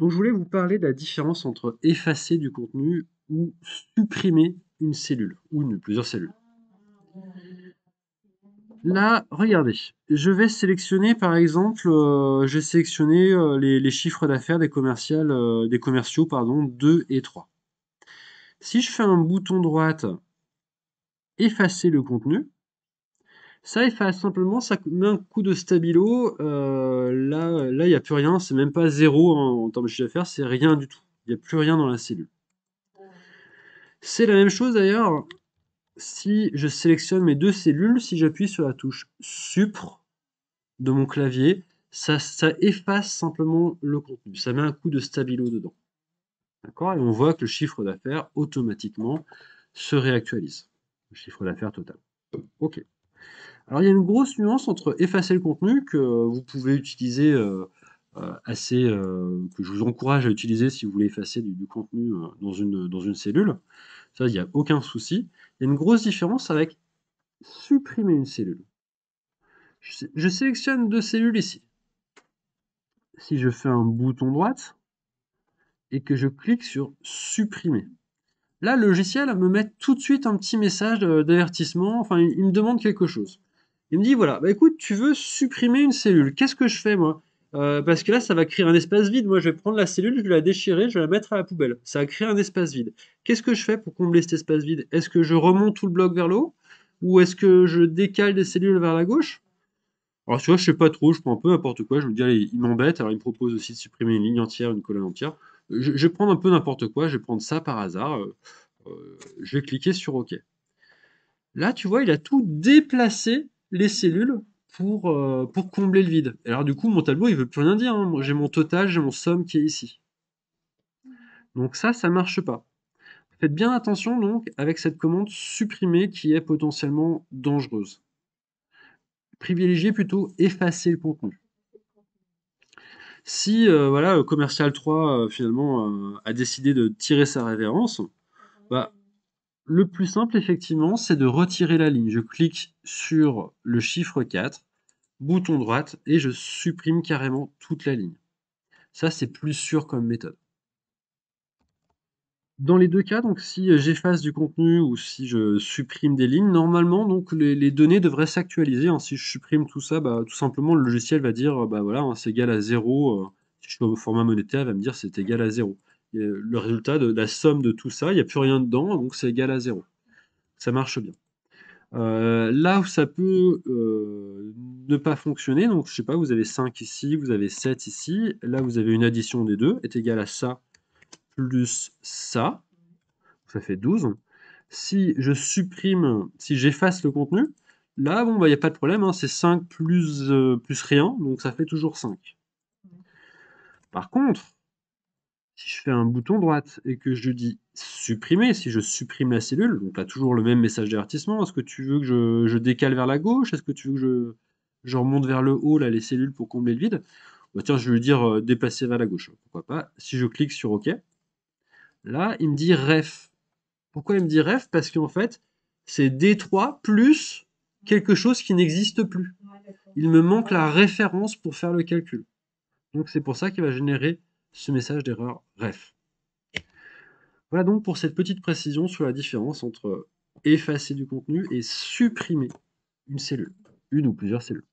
Donc, je voulais vous parler de la différence entre effacer du contenu ou supprimer une cellule ou plusieurs cellules. Là, regardez, je vais sélectionner par exemple, j'ai sélectionné les chiffres d'affaires des commerciaux pardon, 2 et 3. Si je fais un bouton droite, effacer le contenu, ça efface simplement, ça met un coup de stabilo. Là, il n'y a plus rien, c'est même pas zéro en termes de chiffre d'affaires, c'est rien du tout. Il n'y a plus rien dans la cellule. C'est la même chose d'ailleurs si je sélectionne mes deux cellules, si j'appuie sur la touche Supr de mon clavier, ça efface simplement le contenu. Ça met un coup de stabilo dedans. D'accord? Et on voit que le chiffre d'affaires automatiquement se réactualise. Le chiffre d'affaires total. OK. Alors il y a une grosse nuance entre effacer le contenu que vous pouvez utiliser que je vous encourage à utiliser si vous voulez effacer du contenu dans une cellule. Ça, il n'y a aucun souci. Il y a une grosse différence avec supprimer une cellule. Je sélectionne deux cellules ici. Si je fais un bouton droite et que je clique sur supprimer, là, le logiciel me met tout de suite un petit message d'avertissement. Enfin, il me demande quelque chose. Il me dit, voilà, bah écoute, tu veux supprimer une cellule. Qu'est-ce que je fais, moi? Parce que là, ça va créer un espace vide. Moi, je vais prendre la cellule, je vais la déchirer, je vais la mettre à la poubelle. Ça va créer un espace vide. Qu'est-ce que je fais pour combler cet espace vide? Est-ce que je remonte tout le bloc vers le haut? Ou est-ce que je décale des cellules vers la gauche? Alors, tu vois, je sais pas trop, je prends un peu n'importe quoi. Je me dis, allez, il m'embête. Alors, il me propose aussi de supprimer une ligne entière, une colonne entière. Je vais prendre un peu n'importe quoi. Je vais prendre ça par hasard. Je vais cliquer sur OK. Là, tu vois, il a tout déplacé les cellules pour combler le vide. Et alors, du coup, mon tableau, il veut plus rien dire, hein. Moi, j'ai mon total, j'ai mon somme qui est ici. Donc ça marche pas. Faites bien attention donc avec cette commande supprimer qui est potentiellement dangereuse. Privilégiez plutôt effacer le contenu. Si voilà, Commercial 3 finalement a décidé de tirer sa révérence, bah, le plus simple effectivement c'est de retirer la ligne. Je clique sur le chiffre 4, bouton droite, et je supprime carrément toute la ligne. Ça c'est plus sûr comme méthode. Dans les deux cas, donc si j'efface du contenu ou si je supprime des lignes, normalement donc les données devraient s'actualiser, hein. Si je supprime tout ça, bah, tout simplement le logiciel va dire bah voilà, hein, c'est égal à 0. Si je fais au format monétaire, il va me dire c'est égal à 0. Et, le résultat de la somme de tout ça, il n'y a plus rien dedans, donc c'est égal à 0. Ça marche bien. Là où ça peut ne pas fonctionner, donc je sais pas, vous avez 5 ici, vous avez 7 ici, là vous avez une addition des deux, est égale à ça plus ça fait 12. Si je supprime, si j'efface le contenu, là, bon, bah, il n'y a pas de problème, hein, c'est 5 plus rien, donc ça fait toujours 5. Par contre, si je fais un bouton droite et que je dis supprimer, si je supprime la cellule, donc là, toujours le même message d'avertissement, est-ce que tu veux que je décale vers la gauche? Est-ce que tu veux que je remonte vers le haut, là, les cellules pour combler le vide? Bah, tiens, je vais lui dire déplacer vers la gauche, pourquoi pas. Si je clique sur OK, là, il me dit ref. Pourquoi il me dit ref? Parce qu'en fait, c'est D3 plus quelque chose qui n'existe plus. Il me manque la référence pour faire le calcul. Donc c'est pour ça qu'il va générer ce message d'erreur ref. Voilà donc pour cette petite précision sur la différence entre effacer du contenu et supprimer une cellule, une ou plusieurs cellules.